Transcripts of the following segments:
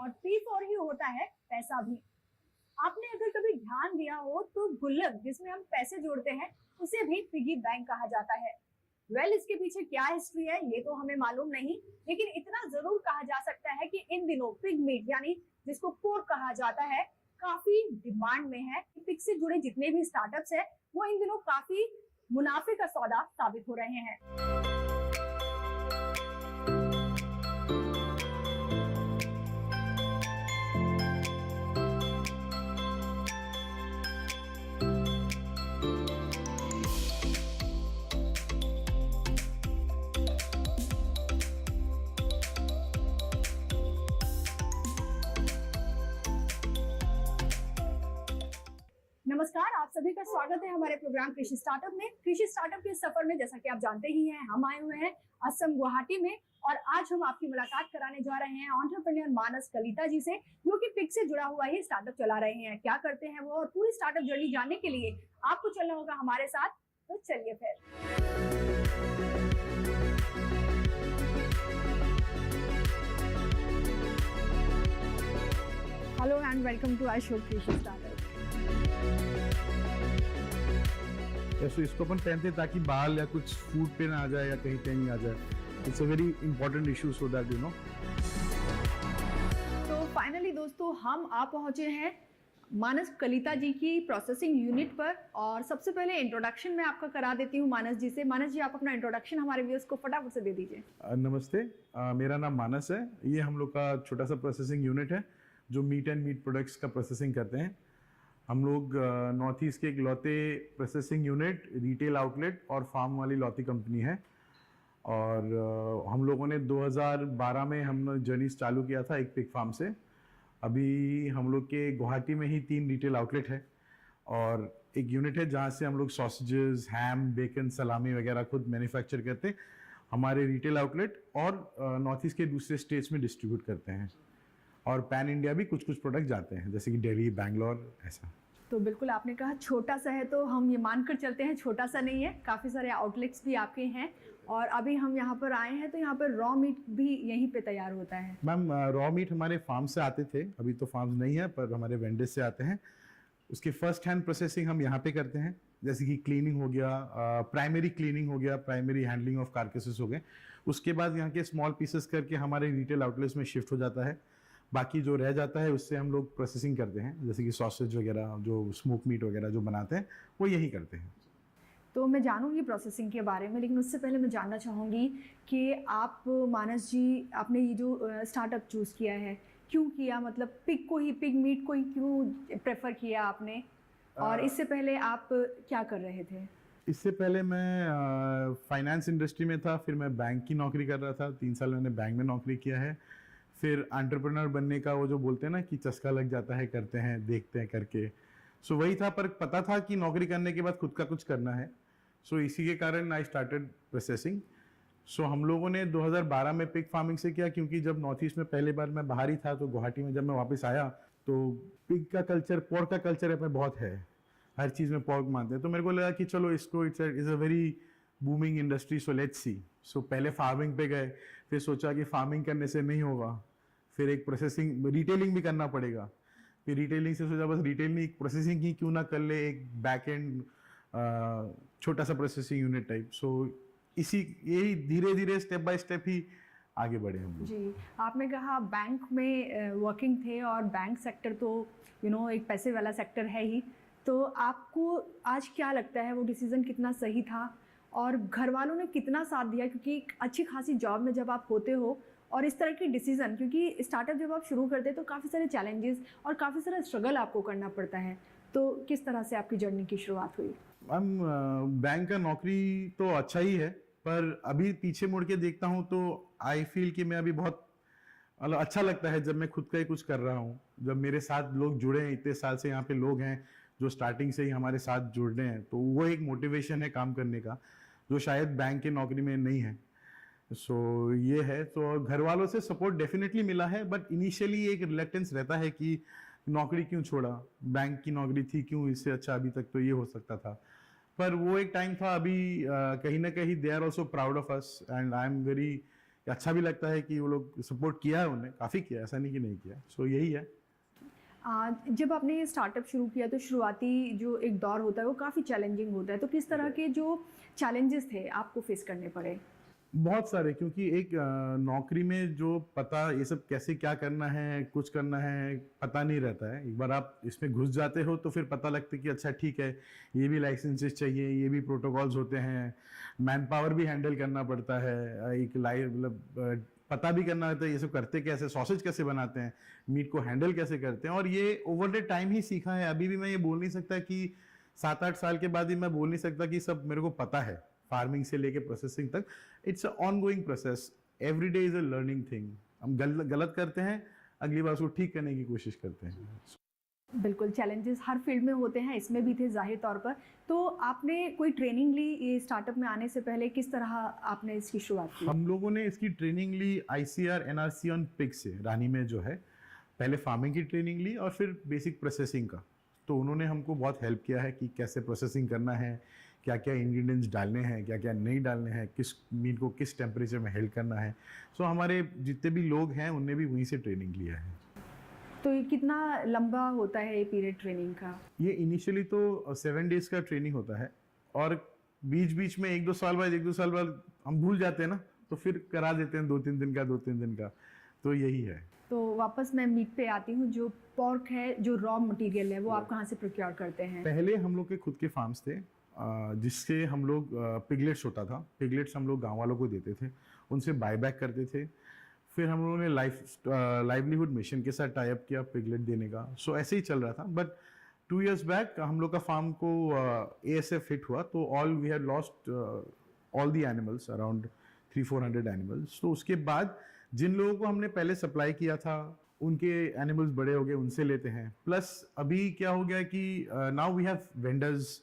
और P for he होता है पैसा भी। आपने अगर कभी ध्यान दिया हो तो गुल्लक जिसमें हम पैसे जोड़ते हैं उसे भी पिगी बैंक कहा जाता है। इसके पीछे क्या हिस्ट्री है ये तो हमें मालूम नहीं, लेकिन इतना जरूर कहा जा सकता है कि इन दिनों पिग मीट यानी जिसको पोर्क कहा जाता है काफी डिमांड में है। पिग से जुड़े जितने भी स्टार्टअप्स है वो इन दिनों काफी मुनाफे का सौदा साबित हो रहे हैं। नमस्कार, आप सभी का स्वागत है हमारे प्रोग्राम कृषि स्टार्टअप में। कृषि स्टार्टअप के सफर में जैसा कि आप जानते ही हैं हम आए हुए हैं असम गुवाहाटी में और आज हम आपकी मुलाकात कराने जा रहे हैं एंटरप्रेन्योर मानस कलिता जी से, जो कि पिग से जुड़ा हुआ ही स्टार्टअप चला रहे हैं। क्या करते हैं वो और पूरी स्टार्टअप जर्नी जानने के लिए आपको चलना होगा हमारे साथ, तो चलिए फिर। Hello and welcome to our show Krishi startup. तो इसको अपन पहनते ताकि बाल या कुछ फूड पे ना आ जाए या कहीं पे नहीं आ जाए। It's a very important issue so that you know. तो फाइनली दोस्तों हम आ पहुंचे हैं मानस कलिता जी की प्रोसेसिंग यूनिट पर और सबसे पहले इंट्रोडक्शन मैं आपका करा देती हूँ मानस जी से। मानस जी, आप अपना इंट्रोडक्शन हमारे व्यूअर्स को फटाफट से दे दीजिए। नमस्ते, मेरा नाम मानस है। ये हम लोग का छोटा सा प्रोसेसिंग यूनिट है जो मीट एंड मीट प्रोडक्ट्स का प्रोसेसिंग करते हैं। हम लोग नॉर्थ ईस्ट के इकलौते प्रोसेसिंग यूनिट, रिटेल आउटलेट और फार्म वाली लौती कंपनी है। और हम लोगों ने 2012 में हम जर्नी चालू किया था एक पिग फार्म से। अभी हम लोग के गुवाहाटी में ही 3 रिटेल आउटलेट है और एक यूनिट है जहाँ से हम लोग सॉसेजेस, हैम, बेकन, सलामी वगैरह खुद मैन्युफैक्चर करते हमारे रिटेल आउटलेट और नॉर्थ ईस्ट के दूसरे स्टेट्स में डिस्ट्रीब्यूट करते हैं। और पैन इंडिया भी कुछ प्रोडक्ट जाते हैं जैसे कि दिल्ली, बैंगलोर, ऐसा। तो बिल्कुल आपने कहा छोटा सा है, तो हम ये मानकर चलते हैं छोटा सा नहीं है, काफ़ी सारे आउटलेट्स भी आपके हैं। और अभी हम यहाँ पर आए हैं तो यहाँ पर रॉ मीट भी यहीं पे तैयार होता है। मैम, रॉ मीट हमारे फार्म से आते थे, अभी तो फार्म्स नहीं है पर हमारे वेंडर्स से आते हैं। उसकी फर्स्ट हैंड प्रोसेसिंग हम यहाँ पे करते हैं, जैसे कि क्लीनिंग हो गया, प्राइमरी क्लीनिंग हो गया, प्राइमरी हैंडलिंग ऑफ कार्केसेस हो गए। उसके बाद यहाँ के स्मॉल पीसेस करके हमारे रिटेल आउटलेट्स में शिफ्ट हो जाता है। बाकी जो रह जाता है उससे हम लोग प्रोसेसिंग करते हैं, जैसे कि सॉसेज वगैरह, जो स्मोक मीट वगैरह जो बनाते हैं वो यही करते हैं। तो मैं जानूंगी प्रोसेसिंग के बारे में, लेकिन उससे पहले मैं जानना चाहूँगी कि आप मानस जी, आपने ये जो स्टार्टअप चूज़ किया है क्यों किया? मतलब पिग मीट को ही क्यों प्रेफर किया आपने? और इससे पहले आप क्या कर रहे थे? इससे पहले मैं फाइनेंस इंडस्ट्री में था, फिर मैं बैंक की नौकरी कर रहा था। 3 साल मैंने बैंक में नौकरी किया है। फिर एंटरप्रेन्योर बनने का वो जो बोलते हैं ना कि चस्का लग जाता है, करते हैं, देखते हैं करके। सो वही था, पर पता था कि नौकरी करने के बाद खुद का कुछ करना है। सो इसी के कारण आई स्टार्टेड प्रोसेसिंग। सो हम लोगों ने 2012 में पिग फार्मिंग से किया, क्योंकि जब नॉर्थ ईस्ट में पहली बार मैं बाहर ही था तो गुवाहाटी में जब मैं वापस आया तो पिग का कल्चर, पोर्क का कल्चर यहाँ पे बहुत है, हर चीज़ में पोर्क मानते हैं। तो मेरे को लगा कि चलो इसको it's a very booming industry, so let's see. So पहले फार्मिंग पे गए, फिर सोचा कि फार्मिंग करने से नहीं होगा, फिर एक प्रोसेसिंग, रिटेलिंग भी करना पड़ेगा। फिर रिटेलिंग से सोचा बस रिटेलिंग, प्रोसेसिंग ही क्यों ना कर ले, एक बैक एंड छोटा सा प्रोसेसिंग यूनिट टाइप। सो इसी यही धीरे धीरे स्टेप बाय स्टेप ही आगे बढ़े हम लोग। जी, आपने कहा बैंक में वर्किंग थे और बैंक सेक्टर तो एक पैसे वाला सेक्टर है ही। तो आपको आज क्या लगता है वो डिसीजन कितना सही था और घर वालों ने कितना साथ दिया? क्योंकि एक अच्छी खासी जॉब में जब आप होते हो और इस तरह की डिसीजन, क्योंकि स्टार्टअप जब आप शुरू करते हैं तो काफ़ी सारे चैलेंजेस और काफ़ी सारा स्ट्रगल आपको करना पड़ता है। तो किस तरह से आपकी जर्नी की शुरुआत हुई? मैम, बैंक का नौकरी तो अच्छा ही है, पर अभी पीछे मुड़ के देखता हूँ तो आई फील कि मैं अभी बहुत अच्छा लगता है जब मैं खुद का ही कुछ कर रहा हूँ, जब मेरे साथ लोग जुड़े हैं। इतने साल से यहाँ पे लोग हैं जो स्टार्टिंग से ही हमारे साथ जुड़ रहे हैं, तो वो एक मोटिवेशन है काम करने का, जो शायद बैंक की नौकरी में नहीं है। सो ये है। तो घर वालों से सपोर्ट डेफिनेटली मिला है, बट इनिशियली एक रिलेक्टेंस रहता है कि नौकरी क्यों छोड़ा, बैंक की नौकरी थी, क्यों इससे अच्छा अभी तक तो ये हो सकता था। पर वो एक टाइम था। अभी कहीं ना कहीं they are also proud of us and I am very कि अच्छा भी लगता है कि वो लोग सपोर्ट किया है, उन्हें काफ़ी किया, ऐसा नहीं कि नहीं किया। सो यही है। जब आपने ये स्टार्टअप शुरू किया तो शुरुआती जो एक दौर होता है वो काफ़ी चैलेंजिंग होता है, तो किस तरह के जो चैलेंजेस थे आपको फेस करने पड़े? बहुत सारे, क्योंकि एक नौकरी में जो पता ये सब कैसे क्या करना है, कुछ करना है, पता नहीं रहता है। एक बार आप इसमें घुस जाते हो तो फिर पता लगता है कि अच्छा ठीक है, ये भी लाइसेंसेस चाहिए, ये भी प्रोटोकॉल्स होते हैं, मैन पावर भी हैंडल करना पड़ता है, एक लाइव मतलब पता भी करना होता है ये सब करते कैसे, सॉसेज कैसे बनाते हैं, मीट को हैंडल कैसे करते हैं। और ये ओवर द टाइम ही सीखा है। अभी भी मैं ये बोल नहीं सकता कि 7-8 साल के बाद ही मैं बोल नहीं सकता कि सब मेरे को पता है, फार्मिंग से लेके प्रोसेसिंग तक। It's a ongoing process, every day is a learning thing. हम गलत करते हैं, अगली बार उसको ठीक करने की कोशिश करते हैं। बिल्कुल, चैलेंजेस हर फील्ड में होते हैं, इसमें भी थे ज़ाहिर तौर पर। तो आपने कोई ट्रेनिंग ली ये स्टार्टअप में आने से पहले, किस तरह आपने इसकी शुरुआत की? हम लोगों ने इसकी ट्रेनिंग ली ICR NRC ऑन पिग से, रानी में जो है। पहले फार्मिंग की ट्रेनिंग ली और फिर बेसिक प्रोसेसिंग का। तो उन्होंने हमको बहुत हेल्प किया है कि कैसे प्रोसेसिंग करना है, क्या क्या इंग्रेडिएंट्स डालने हैं, क्या क्या नहीं डालने हैं, किस मीट को किस टेम्परेचर में हेल्ड करना है। सो हमारे जितने भी लोग हैं उनने भी वहीं से ट्रेनिंग लिया है। तो ये कितना लंबा होता है ये पीरियड ट्रेनिंग का? ये इनिशियली तो 7 डेज का ट्रेनिंग होता है, और बीच बीच में 1-2 साल बाद हम भूल जाते हैं ना, तो फिर करा देते हैं 2-3 दिन का। तो यही है। तो वापस मैं मीट पे आती हूँ। जो पोर्क है, जो रॉ मटेरियल है, वो आप कहाँ से प्रोक्योर करते हैं? पहले हम लोग के खुद के फार्म्स थे, जिससे हम लोग पिगलेट्स होता था, पिगलेट्स हम लोग गांव वालों को देते थे, उनसे बायबैक करते थे। फिर हम लोगों ने लाइवलीहुड मिशन के साथ टाई अप किया पिगलेट देने का। सो ऐसे ही चल रहा था। बट 2 years बैक हम लोग का फार्म को ASF हिट हुआ, तो all we had lost all the animals, around 300-400 animals. तो उसके बाद जिन लोगों को हमने पहले सप्लाई किया था, उनके एनिमल्स बड़े हो गए, उनसे लेते हैं। प्लस अभी क्या हो गया कि नाउ वी हैव वेंडर्स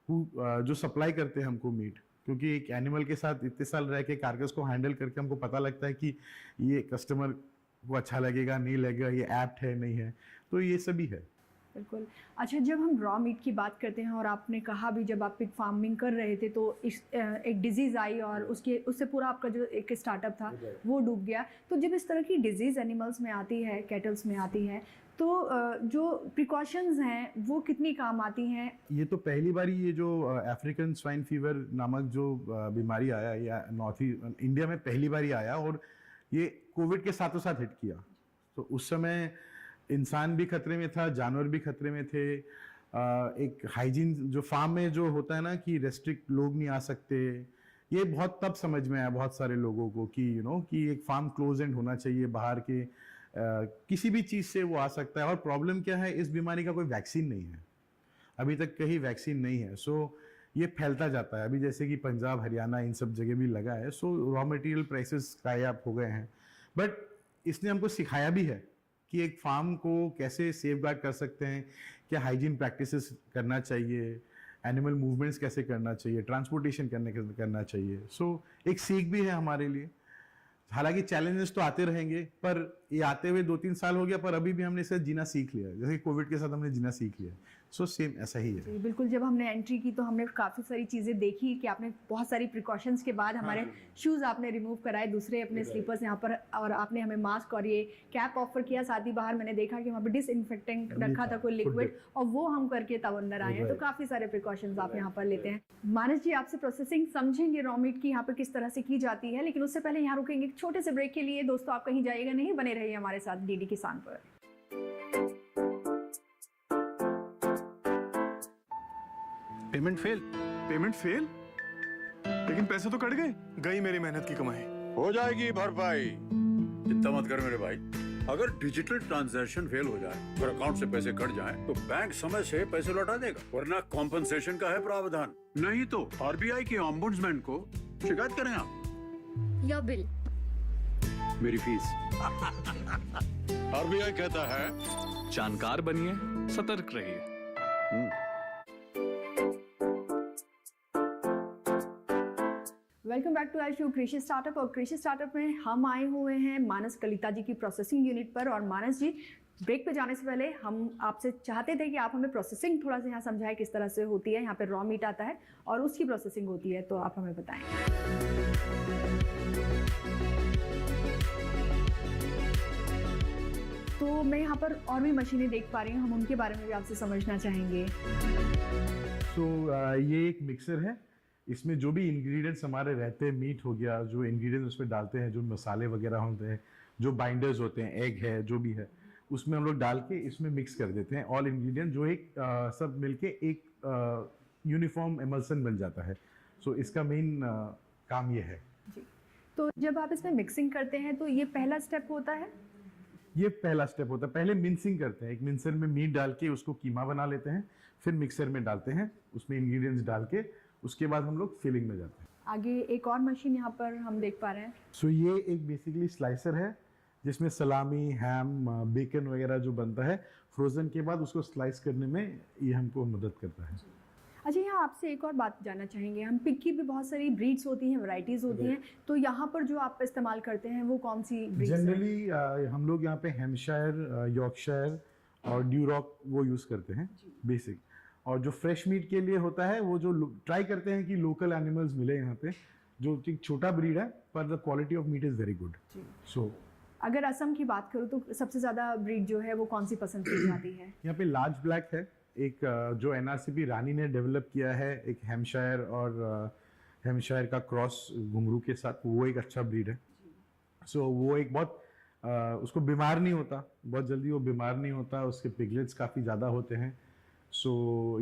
जो सप्लाई करते हैं हमको मीट, क्योंकि एक एनिमल के साथ इतने साल रह के कार्कस को हैंडल करके हमको पता लगता है कि ये कस्टमर को अच्छा लगेगा, नहीं लगेगा, ये एप्ट है, नहीं है। तो ये सभी है। बिल्कुल। अच्छा, जब हम रॉ मीट की बात करते हैं, और आपने कहा भी जब आप पिग फार्मिंग कर रहे थे तो एक डिजीज़ आई और उससे पूरा आपका जो एक स्टार्टअप था वो डूब गया। तो जब इस तरह की डिजीज़ एनिमल्स में आती है, कैटल्स में आती है, तो जो प्रिकॉशंस हैं वो कितनी काम आती हैं? ये तो पहली बार ये जो अफ्रीकन स्वाइन फीवर नामक जो बीमारी आया, या नॉर्थ इंडिया में पहली बार ही आया, और ये कोविड के साथों साथ हिट किया। तो उस समय इंसान भी खतरे में था, जानवर भी खतरे में थे। एक हाइजीन जो फार्म में जो होता है ना कि रेस्ट्रिक्ट लोग नहीं आ सकते, ये बहुत तब समझ में आया बहुत सारे लोगों को कि कि एक फार्म क्लोज एंड होना चाहिए, बाहर के किसी भी चीज़ से वो आ सकता है। और प्रॉब्लम क्या है, इस बीमारी का कोई वैक्सीन नहीं है, अभी तक कहीं वैक्सीन नहीं है। सो ये फैलता जाता है। अभी जैसे कि पंजाब, हरियाणा, इन सब जगह भी लगा है। सो raw material prices sky up हो गए हैं। बट इसने हमको सिखाया भी है कि एक फार्म को कैसे सेफगार्ड कर सकते हैं, क्या हाइजीन प्रैक्टिसेस करना चाहिए, एनिमल मूवमेंट्स कैसे करना चाहिए, ट्रांसपोर्टेशन करना चाहिए। सो एक सीख भी है हमारे लिए। हालांकि चैलेंजेस तो आते रहेंगे, पर ये आते हुए 2-3 साल हो गया, पर अभी भी हमने इसे जीना सीख लिया, जैसे कोविड के साथ हमने जीना सीख लिया। सो सेम ऐसा ही है। जी, बिल्कुल। जब हमने एंट्री की तो हमने काफ़ी सारी चीज़ें देखी कि आपने बहुत सारी प्रिकॉशंस के बाद हमारे शूज़ आपने रिमूव कराए, दूसरे अपने स्लीपर्स यहाँ पर, और आपने हमें मास्क और ये कैप ऑफर किया। साथ ही बाहर मैंने देखा कि वहाँ पर डिसइंफेक्टेंट रखा था कोई लिक्विड, और वो हम करके तब अंदर आए हैं। तो काफ़ी सारे प्रिकॉशंस आप यहाँ पर लेते हैं। मानस जी, आपसे प्रोसेसिंग समझेंगे रॉ मीट की यहाँ पर किस तरह से की जाती है, लेकिन उससे पहले यहाँ रुकेंगे एक छोटे से ब्रेक के लिए। दोस्तों, आप कहीं जाइएगा नहीं, बने रहिए हमारे साथ DD किसान पर। Payment fail? लेकिन पैसे तो कट गए, गई मेरी मेहनत की कमाई। हो जाएगी भरपाई, चिंता मत कर मेरे भाई। अगर डिजिटल ट्रांजैक्शन फेल हो जाए और अकाउंट से पैसे कट जाएं, तो बैंक समय से पैसे लौटा देगा, वरना कॉम्पनसेशन का है प्रावधान। नहीं तो RBI के ओम्बुड्समैन को शिकायत करें आप। या बिल, मेरी फीस। RBI कहता है, जानकार बनिए, सतर्क रहिए। Welcome back to our show Krishi startup. और कृषि स्टार्टअप में हम आए हुए हैं मानस कलिता जी की प्रोसेसिंग यूनिट पर। और मानस जी, ब्रेक पे जाने से पहले हम आपसे चाहते थे कि आप हमें प्रोसेसिंग थोड़ा सा यहाँ समझाएं किस तरह से होती है। यहाँ पे रॉ मीट आता है और उसकी प्रोसेसिंग होती है, तो आप हमें बताएं। तो मैं यहाँ पर और भी मशीनें देख पा रही हूँ, हम उनके बारे में भी आपसे समझना चाहेंगे। ये एक मिक्सर है। इसमें जो भी इंग्रेडिएंट्स हमारे रहते हैं, मीट हो गया, जो इंग्रेडिएंट्स उसमें डालते हैं, जो मसाले वगैरह होते हैं, जो बाइंडर्स होते हैं, एग है, जो भी है, उसमें हम लोग डाल के इसमें मिक्स कर देते हैं ऑल इंग्रेडिएंट, जो एक सब मिलके एक यूनिफॉर्म एमल्सन बन जाता है। सो इसका मेन काम ये है। जी, तो जब आप इसमें मिक्सिंग करते हैं तो ये पहला स्टेप होता है? ये पहला स्टेप होता है। पहले मिक्सिंग करते हैं, एक मिक्सर में मीट डाल के उसको कीमा बना लेते हैं, फिर मिक्सर में डालते हैं, उसमें इंग्रेडिएंट्स डाल के उसके बाद हम लोग फिलिंग में जाते हैं। आगे एक और मशीन यहाँ पर हम देख पा रहे हैं। सो ये एक बेसिकली स्लाइसर है जिसमें सलामी, हैम, बेकन वगैरह जो बनता है फ्रोजन के बाद, उसको स्लाइस करने में ये हमको मदद करता है। अच्छा, यहाँ आपसे एक और बात जानना चाहेंगे। हम पिग की भी बहुत सारी ब्रीड्स होती हैं, वैरायटीज़ होती हैं, तो यहाँ पर जो आप इस्तेमाल करते हैं वो कौन सी ब्रीड्स हैं? जनरली हम लोग यहाँ पे हैम्पशायर, यॉर्कशायर और ड्यूरॉक वो यूज़ करते हैं बेसिक। और जो फ्रेश मीट के लिए होता है वो जो ट्राई करते हैं कि लोकल एनिमल्स मिले यहाँ पे, जो एक छोटा ब्रीड है पर the quality of meat is very good. So अगर असम की बात करूँ तो सबसे ज़्यादा ब्रीड जो है वो कौन सी पसंद की जाती है? यहाँ पे लार्ज ब्लैक है एक, जो एनआरसीपी रानी ने डेवलप किया है, एक हैम्पशायर और हैम्पशायर का क्रॉस घुंघरू के साथ, वो एक अच्छा ब्रीड है। सो वो एक बहुत उसको बीमार नहीं होता, बहुत जल्दी वो बीमार नहीं होता, उसके पिगलेट्स काफ़ी ज़्यादा होते हैं। सो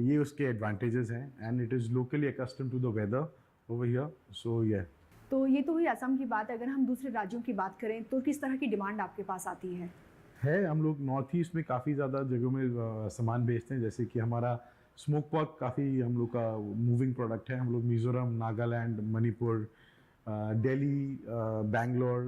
ये उसके एडवांटेजेस हैं and it is locally accustom to the weather over here. So ये तो ये तो हुई असम की बात। अगर हम दूसरे राज्यों की बात करें तो किस तरह की डिमांड आपके पास आती है? हम लोग नॉर्थ ईस्ट में काफ़ी ज़्यादा जगहों में सामान बेचते हैं, जैसे कि हमारा स्मोक पॉक काफ़ी हम लोग का मूविंग प्रोडक्ट है। हम लोग मिज़ोरम, नागालैंड, मणिपुर, दिल्ली, बेंगलोर,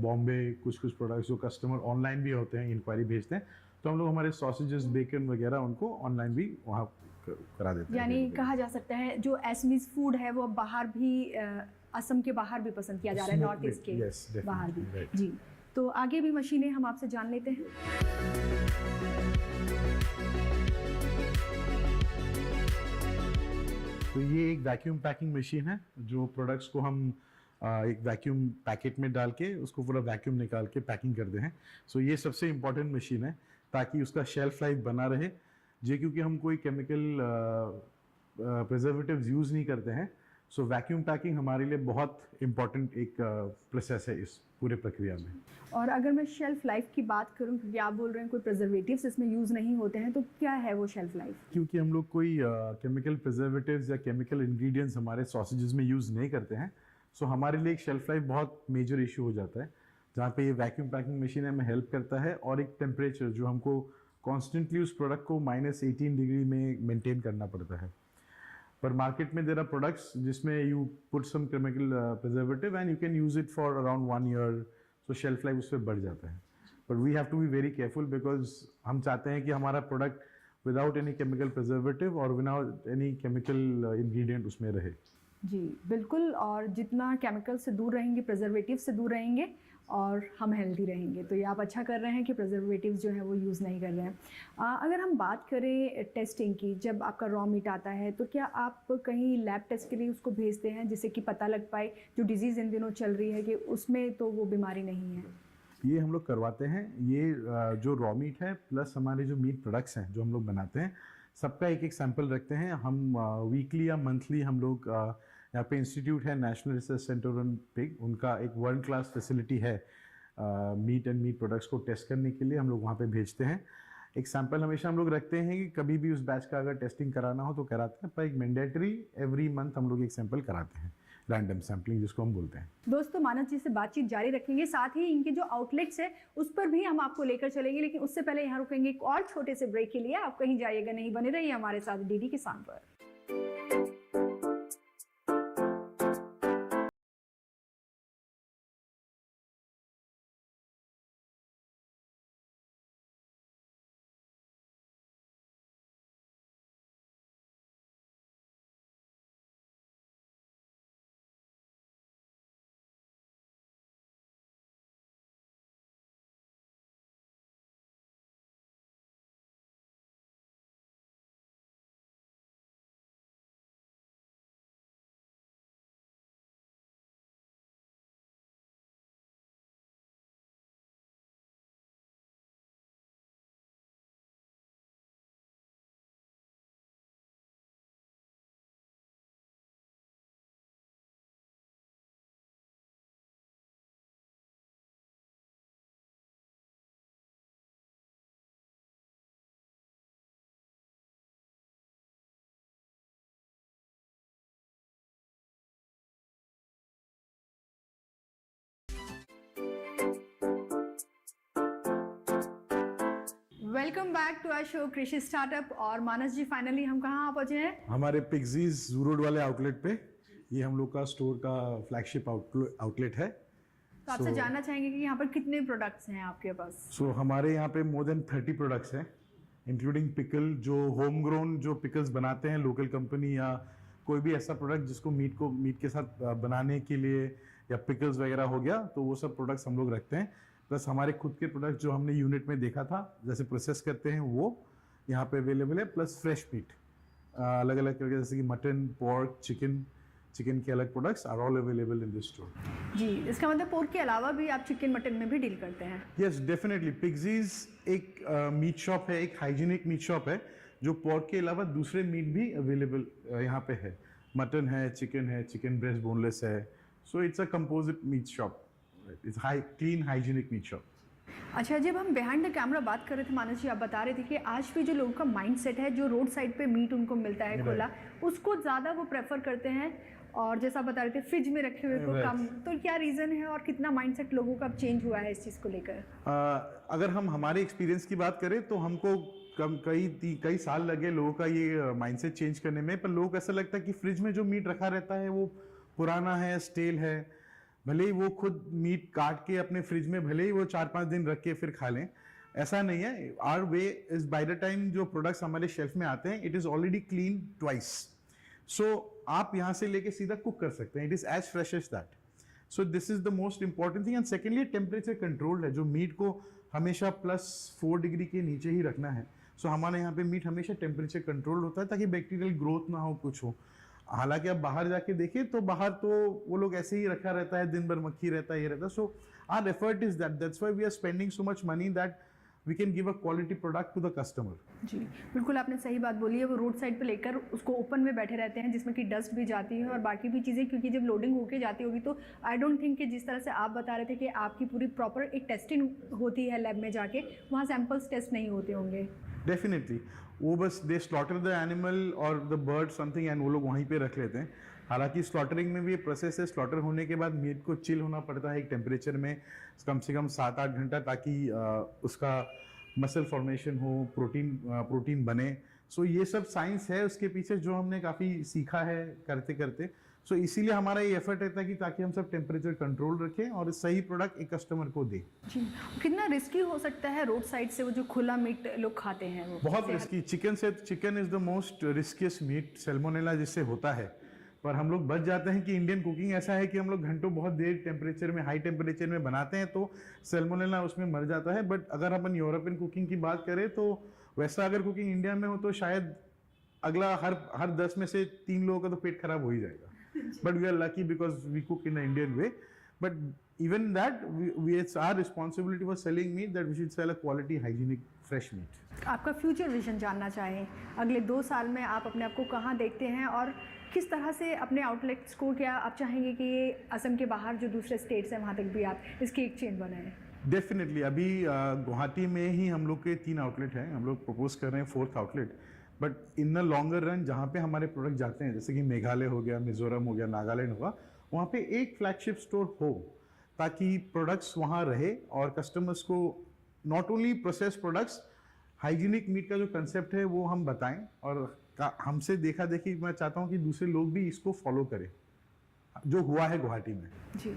बॉम्बे, कुछ प्रोडक्ट्स जो कस्टमर ऑनलाइन भी होते हैं, इंक्वायरी भेजते हैं, तो हम लोग हमारे सॉसेजेस, बेकन वगैरह उनको ऑनलाइन भी वहाँ करा देते हैं। यानी कहा जा सकता है जो एसमीज फूड है वो बाहर भी, असम के बाहर भी पसंद किया जा रहा है, नॉर्थ ईस्ट के बाहर भी। जी, तो आगे भी मशीनें हम आपसे जान लेते हैं। तो ये एक वैक्यूम पैकिंग मशीन है, जो प्रोडक्ट्स को हम एक वैक्यूम पैकेट में डाल के उसको पूरा वैक्यूम निकाल के पैकिंग करते हैं। सो ये सबसे इम्पॉर्टेंट मशीन है ताकि उसका शेल्फ लाइफ बना रहे। जी, क्योंकि हम कोई केमिकल प्रिजर्वेटिव्स यूज़ नहीं करते हैं, सो वैक्यूम पैकिंग हमारे लिए बहुत इम्पॉर्टेंट एक प्रोसेस है इस पूरे प्रक्रिया में। और अगर मैं शेल्फ लाइफ की बात करूं, क्योंकि आप बोल रहे हैं कोई प्रिजर्वेटिव्स इसमें यूज़ नहीं होते हैं, तो क्या है वो शेल्फ लाइफ? क्योंकि हम लोग कोई केमिकल प्रिजर्वेटिव्स या केमिकल इंग्रेडिएंट्स हमारे सॉसेजेस में यूज़ नहीं करते हैं, सो हमारे लिए एक शेल्फ लाइफ बहुत मेजर इशू हो जाता है, जहाँ पे ये वैक्यूम पैकिंग मशीन हमें हेल्प करता है। और एक टेम्परेचर जो हमको कॉन्स्टेंटली उस प्रोडक्ट को -18 डिग्री में मेंटेन करना पड़ता है। पर मार्केट में देयर आर प्रोडक्ट्स जिसमें you put some chemical preservative and you can use it for around 1 year, so shelf life उससे बढ़ जाता है। But we have to be very careful, because हम चाहते हैं कि हमारा product without any chemical preservative और विदाउट एनी केमिकल इंग्रेडिएंट उसमें रहे। जी बिल्कुल, और जितना केमिकल से दूर रहेंगे, प्रिजर्वेटिव से दूर रहेंगे, और हम हेल्दी रहेंगे। तो ये आप अच्छा कर रहे हैं कि प्रिजर्वेटिव्स जो है वो यूज़ नहीं कर रहे हैं। अगर हम बात करें टेस्टिंग की, जब आपका रॉ मीट आता है तो क्या आप कहीं लैब टेस्ट के लिए उसको भेजते हैं जिससे कि पता लग पाए जो डिजीज़ इन दिनों चल रही है कि उसमें तो वो बीमारी नहीं है? ये हम लोग करवाते हैं। ये जो रॉ मीट है प्लस हमारे जो मीट प्रोडक्ट्स हैं जो हम लोग बनाते हैं, सबका एक एक सैंपल रखते हैं हम। वीकली या मंथली हम लोग यहाँ पे इंस्टीट्यूट है, national research centre on pig, उनका एक वर्ल्ड क्लास फैसिलिटी है मीट एंड मीट प्रोडक्ट्स को टेस्ट करने के लिए। हम लोग वहाँ पे भेजते हैं। एक सैंपल हमेशा हम लोग रखते हैं कि कभी भी उस बैच का अगर टेस्टिंग कराना हो तो कराते हैं, पर एक मैंडेटरी एवरी मंथ हम लोग एक सैंपल कराते हैं, रैंडम सैम्पलिंग जिसको हम बोलते हैं। दोस्तों, मानस जी से बातचीत जारी रखेंगे, साथ ही इनके जो आउटलेट्स है उस पर भी हम आपको लेकर चलेंगे, लेकिन उससे पहले यहाँ रुकेंगे एक और छोटे से ब्रेक के लिए। आप कहीं जाइएगा नहीं, बने रहिए हमारे साथ डीडी किसान पर। Welcome back to our show Krishi startup. और मानस जी, फाइनली हम कहाँ पहुंचे हैं? हमारे पिग्जीज जू रोड वाले आउटलेट पे, ये हम लोग का स्टोर का फ्लैगशिप आउटलेट है। तो आपसे जानना चाहेंगे कि यहाँ पर कितने प्रोडक्ट्स हैं आपके पास? सो हमारे यहाँ पे मोर देन 30 प्रोडक्ट्स हैं, इंक्लूडिंग पिकल, जो होम ग्रोन जो पिकल्स बनाते हैं लोकल कंपनी, या कोई भी ऐसा प्रोडक्ट जिसको मीट के साथ बनाने के लिए, या पिकल्स वगैरह हो गया, तो वो सब प्रोडक्ट्स हम लोग रखते हैं। प्लस हमारे खुद के प्रोडक्ट जो हमने यूनिट में देखा था, जैसे प्रोसेस करते हैं, वो यहाँ पे अवेलेबल है। प्लस फ्रेश मीट अलग अलग करके, जैसे कि मटन, पोर्क, चिकन के अलग products are all available in this store. जी, इसका मतलब पोर्क के अलावा भी आप चिकन मटन में भी डील करते हैं? Yes, definitely. पिग्जीज एक मीट शॉप है, एक हाइजीनिक मीट शॉप है, जो पोर्क के अलावा दूसरे मीट भी अवेलेबल यहाँ पे है। मटन है, चिकन ब्रेस्ट बोनलेस है। So it's a composite meat shop, it's clean hygienic meat shop. अच्छा, जब हम बिहाइंड द कैमरा बात कर रहे थे मानस जी, आप बता रहे थे कि आज भी जो लोगों का माइंडसेट है, जो रोड साइड पे मीट उनको मिलता है खुला, उसको ज़्यादा वो प्रेफर करते हैं, और जैसा बता रहे थे फ्रिज में रखे हुए को कम। तो क्या रीज़न है और कितना माइंडसेट लोगों का चेंज हुआ है इस चीज़ को लेकर? अगर हम हमारे एक्सपीरियंस की बात करें तो हमको कई साल लगे लोगों का ये माइंडसेट चेंज करने में। पर लोगों को ऐसा लगता है कि फ्रिज में जो मीट रखा रहता है वो पुराना है, स्टेल है। भले ही वो खुद मीट काट के अपने फ्रिज में भले ही वो 4-5 दिन रख के फिर खा लें, ऐसा नहीं है। Our way is by the time जो प्रोडक्ट्स हमारे शेल्फ में आते हैं, it is already clean twice. So आप यहाँ से लेके सीधा कुक कर सकते हैं, it is as fresh as that. So this is the most important thing. And secondly, temperature controlled है। जो मीट को हमेशा +4 डिग्री के नीचे ही रखना है। सो हमारे यहाँ पे मीट हमेशा टेम्परेचर कंट्रोल्ड होता है, ताकि बैक्टीरियल ग्रोथ ना हो, कुछ हो। हालांकि आप बाहर जाके देखें तो बाहर तो वो लोग ऐसे ही रखा रहता है, दिन भर मक्खी रहता है, ये रहता है। So our effort is that's why we are spending so much money that we can give a quality product to the customer. जी, बिल्कुल आपने सही बात बोली है। वो रोड साइड पे लेकर उसको ओपन में बैठे रहते हैं, जिसमें कि डस्ट भी जाती है और बाकी भी चीज़ें, क्योंकि जब लोडिंग होके जाती होगी तो आई डोंट थिंक कि जिस तरह से आप बता रहे थे कि आपकी पूरी प्रॉपर एक टेस्टिंग होती है लैब में जाके, वहाँ सैंपल्स टेस्ट नहीं होते होंगे। डेफिनेटली, वो बस दे स्लॉटर द एनिमल और द बर्ड समथिंग एंड वो लोग वहीं पे रख लेते हैं। हालांकि स्लॉटरिंग में भी ये प्रोसेस है, स्लॉटर होने के बाद मीट को चिल होना पड़ता है एक टेम्परेचर में कम से कम 7-8 घंटा, ताकि उसका मसल फॉर्मेशन हो, प्रोटीन बने। सो ये सब साइंस है उसके पीछे, जो हमने काफ़ी सीखा है करते करते। सो इसीलिए हमारा ये एफर्ट रहता है कि ताकि हम सब टेम्परेचर कंट्रोल रखें और सही प्रोडक्ट एक कस्टमर को दें। जी, कितना रिस्की हो सकता है रोड साइड से वो जो खुला मीट लोग खाते हैं? वो बहुत risky. Chicken is the most riskiest meat, salmonella जिससे होता है। पर हम लोग बच जाते हैं कि इंडियन कुकिंग ऐसा है कि हम लोग घंटों बहुत देर टेम्परेचर में, हाई टेम्परेचर में बनाते हैं, तो सैल्मोनेला उसमें मर जाता है। बट अगर अपन यूरोपियन कुकिंग की बात करें तो वैसा अगर कुकिंग इंडिया में हो तो शायद अगला हर 10 में से 3 लोगों का तो पेट खराब हो ही जाएगा। But we are lucky because we cook in the Indian way. But even that it's our responsibility for selling meat that we should sell a quality hygienic fresh meat. आपका फ्यूचर विजन जानना चाहें, अगले 2 साल में आप अपने आप को कहाँ देखते हैं और किस तरह से अपने आउटलेट्स को, क्या आप चाहेंगे कि ये असम के बाहर जो दूसरे स्टेट्स हैं वहाँ तक भी आप इसकी एक चेन बनाएं? डेफिनेटली। अभी गुवाहाटी में ही हम लोग के 3 आउटलेट हैं, हम लोग प्रपोज कर रहे हैं 4th outlet. But in the longer run जहाँ पे हमारे प्रोडक्ट जाते हैं, जैसे कि मेघालय हो गया, मिजोरम हो गया, नागालैंड हुआ, वहाँ पे एक फ्लैगशिप स्टोर हो, ताकि प्रोडक्ट्स वहाँ रहे और कस्टमर्स को not only process products, hygienic meat का जो कंसेप्ट है वो हम बताएं। और हमसे देखा देखी मैं चाहता हूँ कि दूसरे लोग भी इसको फॉलो करें, जो हुआ है गुवाहाटी में। जी,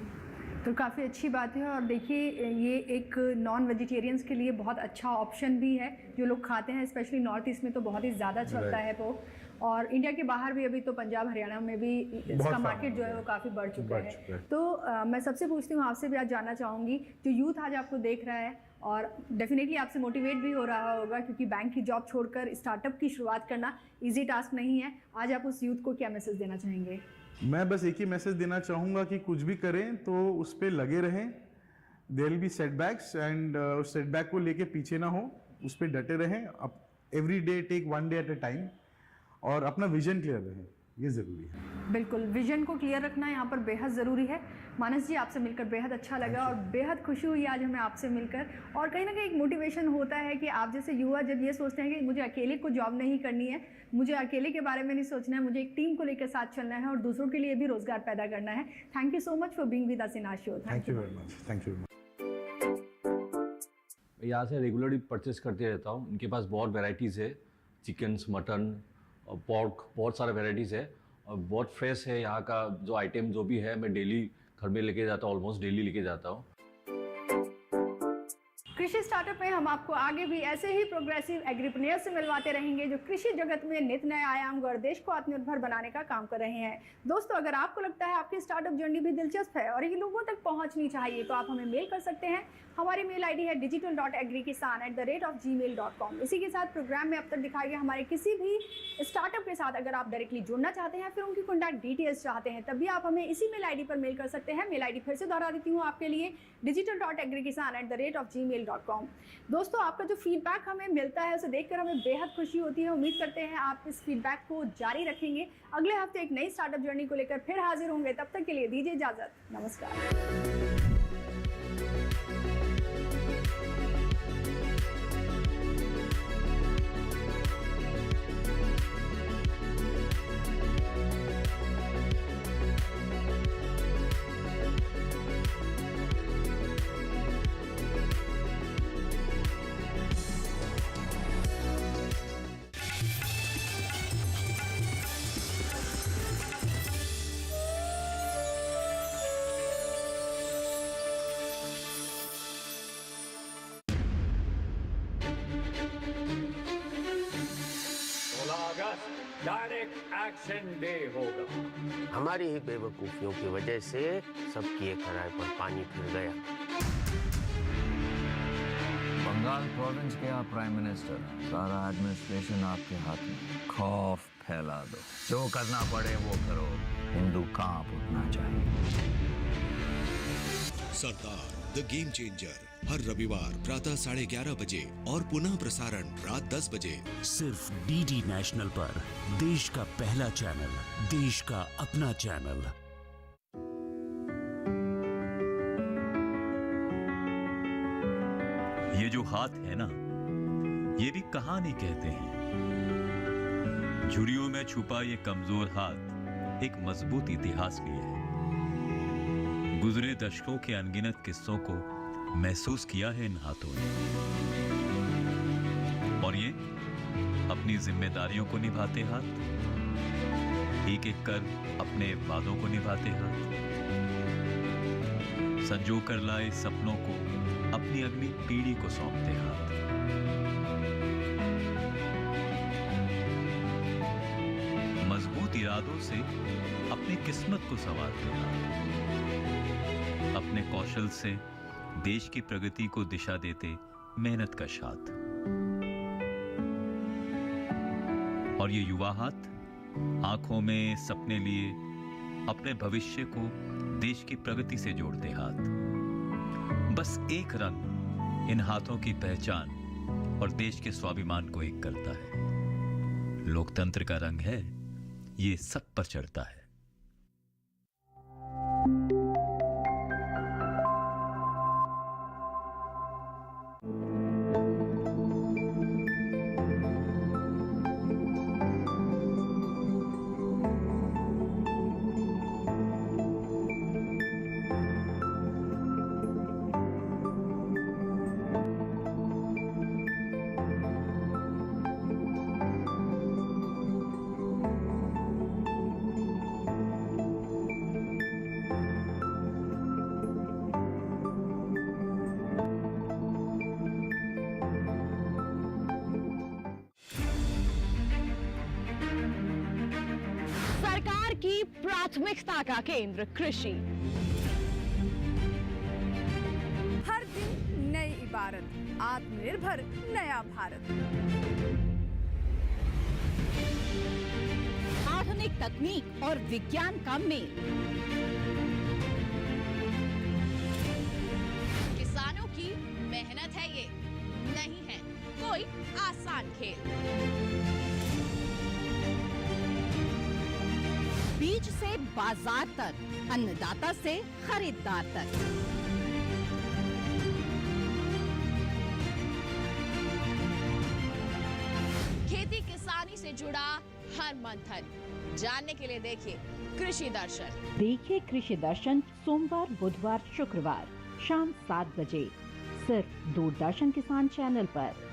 तो काफ़ी अच्छी बात है। और देखिए, ये एक नॉन वेजिटेरियंस के लिए बहुत अच्छा ऑप्शन भी है। जो लोग खाते हैं स्पेशली नॉर्थ ईस्ट में तो बहुत ही ज़्यादा चलता है वो, और इंडिया के बाहर भी अभी तो पंजाब हरियाणा में भी इसका मार्केट जो है वो काफ़ी बढ़ चुका है। तो मैं सबसे पूछती हूँ, आपसे भी आज जानना चाहूँगी, जो यूथ आज आपको देख रहा है और डेफिनेटली आपसे मोटिवेट भी हो रहा होगा, क्योंकि बैंक की जॉब छोड़कर स्टार्टअप की शुरुआत करना इजी टास्क नहीं है। आज आप उस यूथ को क्या मैसेज देना चाहेंगे? मैं बस एक ही मैसेज देना चाहूँगा कि कुछ भी करें तो उस पर लगे रहें। There will be setbacks and उस सेटबैक को लेके पीछे ना हो, उस पर डटे रहें। अब every day take 1 day at a time, और अपना विजन क्लियर रहे, ये ज़रूरी है। बिल्कुल, विजन को क्लियर रखना यहाँ पर बेहद ज़रूरी है। मानस जी, आपसे मिलकर बेहद अच्छा लगा और बेहद खुशी हुई आज हमें आपसे मिलकर। और कहीं ना कहीं एक मोटिवेशन होता है कि आप जैसे युवा जब ये सोचते हैं कि मुझे अकेले को जॉब नहीं करनी है, मुझे अकेले के बारे में नहीं सोचना है, मुझे एक टीम को लेकर साथ चलना है और दूसरों के लिए भी रोजगार पैदा करना है। Thank you so much for being with us in our show. Thank you very much. Thank you. यहाँ से रेगुलरली परचेस करते रहता हूँ। इनके पास बहुत वैरायटीज़ है, चिकन्स, मटन और पोर्क, बहुत सारे वैरायटीज़ है और बहुत फ्रेश है। यहाँ का जो आइटम जो भी है मैं डेली घर में लेके जाता हूँ, ऑलमोस्ट डेली लेके जाता हूँ। कृषि स्टार्टअप में हम आपको आगे भी ऐसे ही प्रोग्रेसिव एग्रीप्रेन्योर से मिलवाते रहेंगे जो कृषि जगत में नित नए आयाम और देश को आत्मनिर्भर बनाने का काम कर रहे हैं। दोस्तों, अगर आपको लगता है आपकी स्टार्टअप जर्नी भी दिलचस्प है और ये लोगों तक पहुंचनी चाहिए तो आप हमें मेल कर सकते हैं। हमारी मेल आईडी है digital.agrikisan@gmail.com। इसी के साथ प्रोग्राम में अब तक दिखाए गए हमारे किसी भी स्टार्टअप के साथ अगर आप डायरेक्टली जुड़ना चाहते हैं, फिर उनकी कॉन्टैक्ट डिटेल्स चाहते हैं, तब भी आप हमें इसी मेल आईडी पर मेल कर सकते हैं। मेल आईडी फिर से दोहरा देती हूँ आपके लिए, digital.agrikisan@gmail.com। दोस्तों, आपका जो फीडबैक हमें मिलता है उसे देखकर हमें बेहद खुशी होती है। उम्मीद करते हैं आप इस फीडबैक को जारी रखेंगे। अगले हफ्ते एक नई स्टार्टअप जर्नी को लेकर फिर हाजिर होंगे। तब तक के लिए दीजिए इजाजत। नमस्कार। डायरेक्ट एक्शन डे होगा। हमारी ही बेवकूफियों की वजह से सबकी एक हराए पर पानी फिर गया। बंगाल प्रोविंस के आप प्राइम मिनिस्टर, सारा एडमिनिस्ट्रेशन आपके हाथ में। खौफ फैला दो, जो करना पड़े वो करो, हिंदू कांप उठना चाहिए। सरदार द गेम चेंजर हर रविवार प्रातः 11:30 बजे और पुनः प्रसारण रात 10 बजे सिर्फ डीडी नेशनल पर। देश का पहला चैनल, देश का अपना चैनल। ये जो हाथ है ना, ये भी कहानी कहते हैं। झुर्रियों में छुपा ये कमजोर हाथ एक मजबूत इतिहास लिए है। गुजरे दशकों के अनगिनत किस्सों को महसूस किया है इन हाथों ने, और ये अपनी जिम्मेदारियों को निभाते हाथ, एक एक कर अपने वादों को निभाते हाथ, संजो कर लाए सपनों को अपनी अगली पीढ़ी को सौंपते हाथ। मजबूत इरादों से अपनी किस्मत को संवारते हाथ, अपने कौशल से देश की प्रगति को दिशा देते मेहनत का हाथ। और ये युवा हाथ आंखों में सपने लिए अपने भविष्य को देश की प्रगति से जोड़ते हाथ। बस एक रंग इन हाथों की पहचान और देश के स्वाभिमान को एक करता है। लोकतंत्र का रंग है, ये सब पर चढ़ता है। की प्राथमिकता का केंद्र कृषि। हर दिन नई इबारत, आत्मनिर्भर नया भारत। आधुनिक तकनीक और विज्ञान का मेल। किसानों की मेहनत है ये, नहीं है कोई आसान खेल। बीज से बाजार तक, अन्नदाता से खरीदार तक। खेती किसानी से जुड़ा हर मंथन जानने के लिए देखिए कृषि दर्शन। देखिए कृषि दर्शन सोमवार, बुधवार, शुक्रवार शाम 7 बजे सिर्फ दूरदर्शन किसान चैनल पर।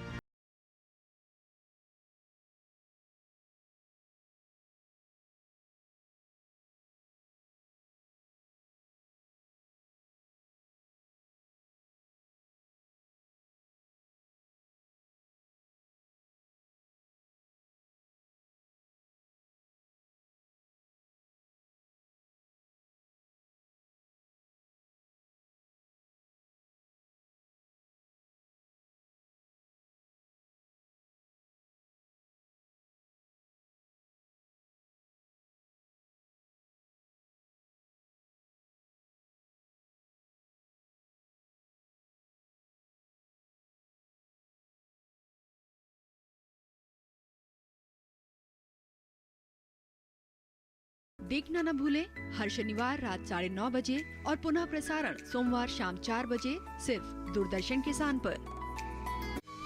देखना न भूलें हर शनिवार रात 9:30 बजे और पुनः प्रसारण सोमवार शाम 4 बजे सिर्फ दूरदर्शन किसान पर।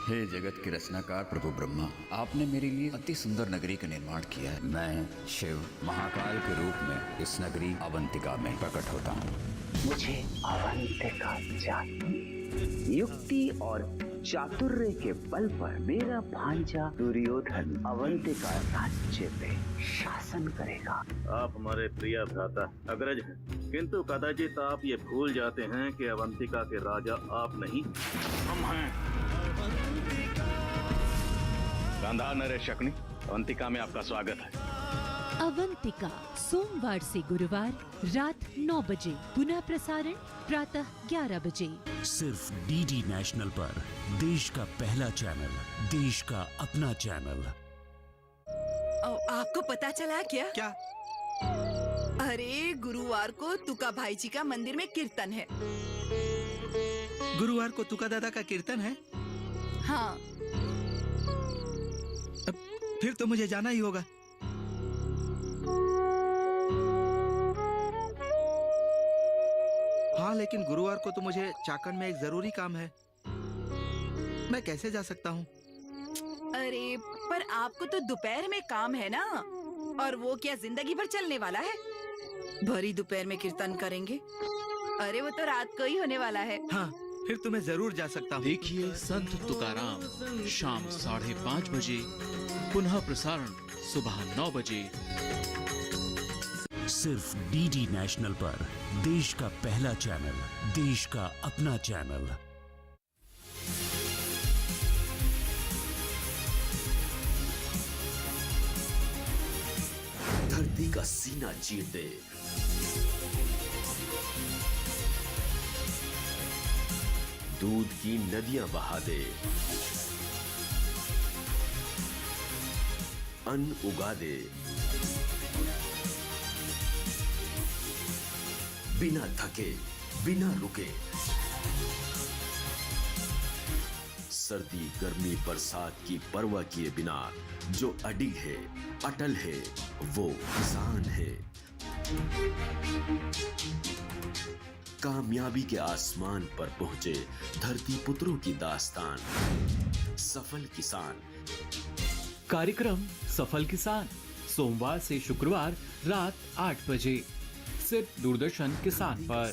हे जगत के रचनाकार प्रभु ब्रह्मा, आपने मेरे लिए अति सुंदर नगरी का निर्माण किया है। मैं शिव महाकाल के रूप में इस नगरी अवंतिका में प्रकट होता हूँ। मुझे अवंतिका चाहिए। युक्ति और चातुर्य के बल पर मेरा भांजा दुर्योधन अवंतिका राज्य पे शासन करेगा। आप हमारे प्रिय भ्राता अग्रज हैं, किंतु कदाचित आप ये भूल जाते हैं कि अवंतिका के राजा आप नहीं, हम हैं। गांधार नरेश शकुनी, अवंतिका में आपका स्वागत है। अवंतिका सोमवार से गुरुवार रात 9 बजे, पुनः प्रसारण प्रातः 11 बजे। सिर्फ डीडी नेशनल पर, देश का पहला चैनल, देश का अपना चैनल। आपको पता चला क्या? क्या? अरे गुरुवार को तुका भाई जी का मंदिर में कीर्तन है। गुरुवार को तुका दादा का कीर्तन है? हाँ। फिर तो मुझे जाना ही होगा। हाँ, लेकिन गुरुवार को तो मुझे चाकन में एक जरूरी काम है। मैं कैसे जा सकता हूँ? अरे पर आपको तो दोपहर में काम है ना, और वो क्या जिंदगी भर चलने वाला है? भरी दोपहर में कीर्तन करेंगे? अरे वो तो रात को ही होने वाला है। हाँ, फिर तो मैं जरूर जा सकता हूँ। देखिए संत तुकाराम शाम 5:30 बजे, पुनः प्रसारण सुबह 9 बजे। सिर्फ डीडी नेशनल पर, देश का पहला चैनल, देश का अपना चैनल। धरती का सीना चीर दे, दूध की नदियां बहा दे, अन्न उगा दे, बिना थके बिना रुके, सर्दी गर्मी बरसात की परवाह किए बिना जो अडिग है, अटल है, वो किसान है। कामयाबी के आसमान पर पहुंचे धरती पुत्रों की दास्तान, सफल किसान। कार्यक्रम सफल किसान सोमवार से शुक्रवार रात 8 बजे, सिर्फ दूरदर्शन किसान पर।